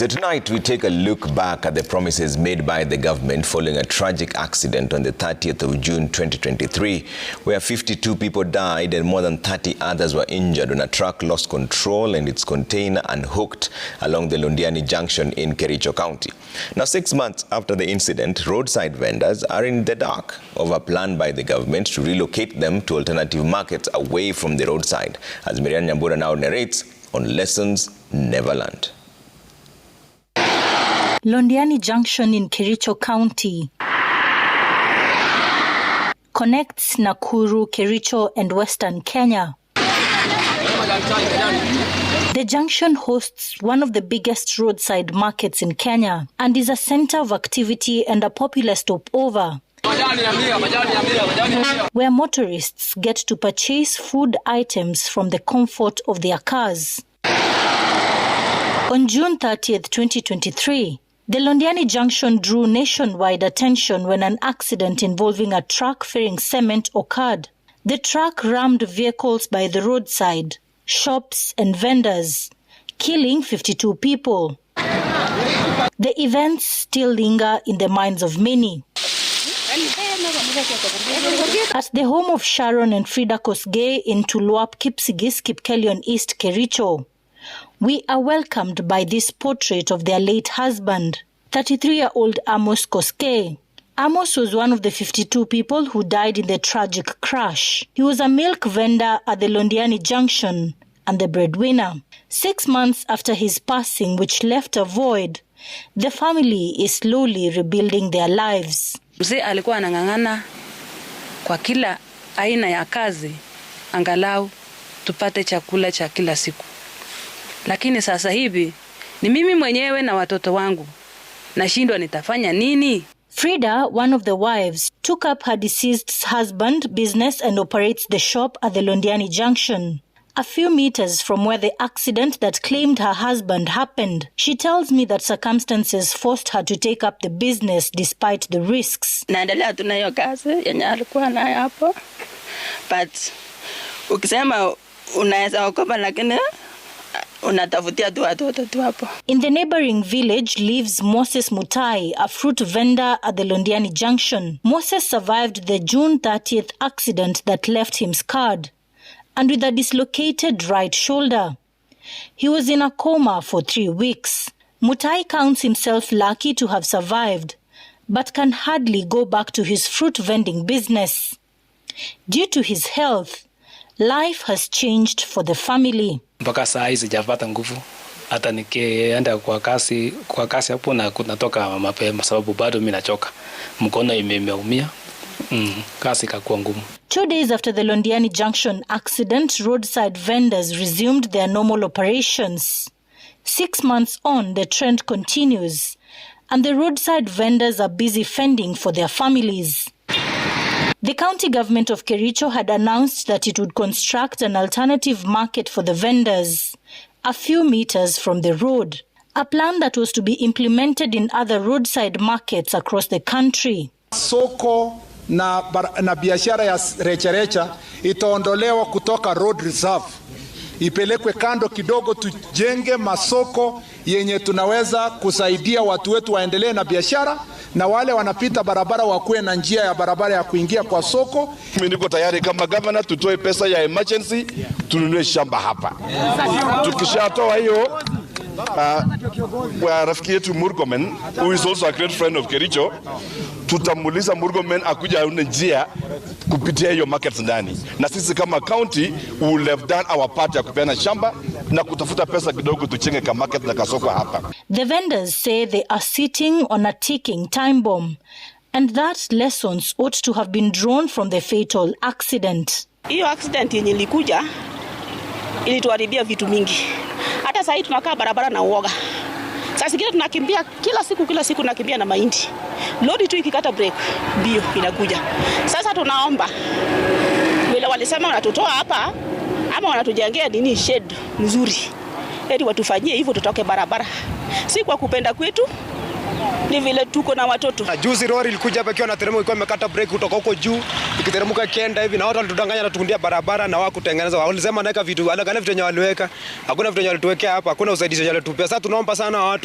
So tonight we take a look back at the promises made by the government following a tragic accident on the 30th of June 2023, where 52 people died and more than 30 others were injured when a truck lost control and its container unhooked along the Londiani Junction in Kericho County. Now, 6 months after the incident, roadside vendors are in the dark over a plan by the government to relocate them to alternative markets away from the roadside, as Maryanne Nyambura now narrates on lessons never learned. Londiani Junction in Kericho County connects Nakuru, Kericho and Western Kenya. The junction hosts one of the biggest roadside markets in Kenya and is a center of activity and a popular stopover where motorists get to purchase food items from the comfort of their cars. On June 30th, 2023, the Londiani Junction drew nationwide attention when an accident involving a truck ferrying cement occurred. The truck rammed vehicles by the roadside, shops and vendors, killing 52 people. The events still linger in the minds of many. At the home of Sharon and Frida Kosgei in Tuluap, Kipsigis, Kipkelion East, Kericho, we are welcomed by this portrait of their late husband, 33-year-old Amos Kosgei. Amos was one of the 52 people who died in the tragic crash. He was a milk vendor at the Londiani Junction and the breadwinner. 6 months after his passing, which left a void, the family is slowly rebuilding their lives. Mzee alikuwa anang'ang'ana kwa kila aina ya kazi angalau tupate chakula cha kila siku. Lakini sasa hivi ni mimi mwenyewe na watoto wangu. Nashindwa nitafanya nini? Frida, one of the wives, took up her deceased's husband's business and operates the shop at the Londiani Junction, a few meters from where the accident that claimed her husband happened. She tells me that circumstances forced her to take up the business despite the risks. Naendelea tu na hiyo kazi yenye alikuwa nayo hapo. But ukisema unaweza okopa lakini in the neighboring village lives Moses Mutai, a fruit vendor at the Londiani Junction. Moses survived the June 30th accident that left him scarred and with a dislocated right shoulder. He was in a coma for 3 weeks. Mutai counts himself lucky to have survived, but can hardly go back to his fruit vending business. Due to his health, life has changed for the family. Mpaka saa hizi sijapata nguvu hata nikienda kwa kasi hapo na natoka mapema sababu bado mimi nachoka, mkono imeumia, kasi ikakuwa ngumu. 2 days after the Londiani Junction accident, roadside vendors resumed their normal operations. 6 months on, the trend continues and the roadside vendors are busy fending for their families. The county government of Kericho had announced that it would construct an alternative market for the vendors a few meters from the road, a plan that was to be implemented in other roadside markets across the country. Soko na biashara ya recharecha itaondolewa kutoka road reserve, ipelekwe kando kidogo, tujenge masoko yenye tunaweza kusaidia watu wetu waendelee na biashara na wale wanapita barabara wakuwe na njia ya barabara ya kuingia kwa soko. Mimi niko tayari kama governor tutoe pesa ya emergency tununue shamba hapa. Tukishatoa hiyo rafiki yetu Murkomen, who is also a great friend of Kericho, tutamuliza Murkomen akuja aone njia kupitia hiyo market ndani. Na sisi kama county we will have done our part ya kupeana shamba na kutafuta pesa kidogo tuchenge ka market na kasoko hapa. The vendors say they are sitting on a ticking time bomb and that lessons ought to have been drawn from the fatal accident. Hiyo accident yenye ilikuja ilituharibia vitu mingi. Hata sasa hivi tunakaa barabara na uoga. Sasa zingine tunakimbia kila siku nakimbia na mahindi. Lori tu ikikata break, bio inakuja. Sasa tunaomba wale walisema wanatutoa hapa ama wanatujengea nini shed nzuri. Ili watufanyie hivyo tutoke barabara. Si kwa kupenda kwetu Ni vile tuko na watoto. Juzi lori ilikuja hapa ikiwa inateremka, ilikuwa imekata breki kutoka huko juu ikiteremka kienda hivi, na watu walitudanganya na tukundia barabara na hawakutengeneza. Walisema naweka vitu, angalia vitu wenye waliweka. Hakuna vitu wenye walituwekea hapa, hakuna usaidizi wenye walitupea. Sasa tunaomba sana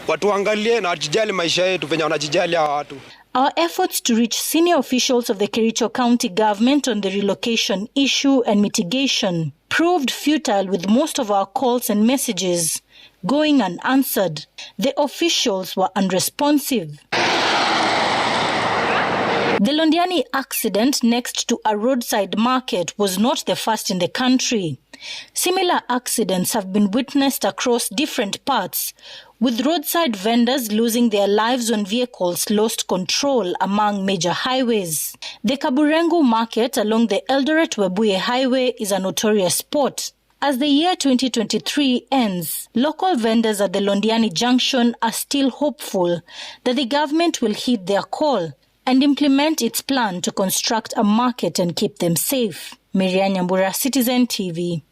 watu angalie na wajijali maisha yetu venye wanajijali hawa watu. Our efforts to reach senior officials of the Kericho County government on the relocation issue and mitigation proved futile, with most of our calls and messages going unanswered. The officials were unresponsive. The Londiani accident next to a roadside market was not the first in the country. Similar accidents have been witnessed across different parts, with roadside vendors losing their lives when vehicles lost control among major highways. The Kaburengu market along the Eldoret-Webuye highway is a notorious spot. As the year 2023 ends, local vendors at the Londiani Junction are still hopeful that the government will heed their call and implement its plan to construct a market and keep them safe. Maryanne Nyambura, Citizen TV.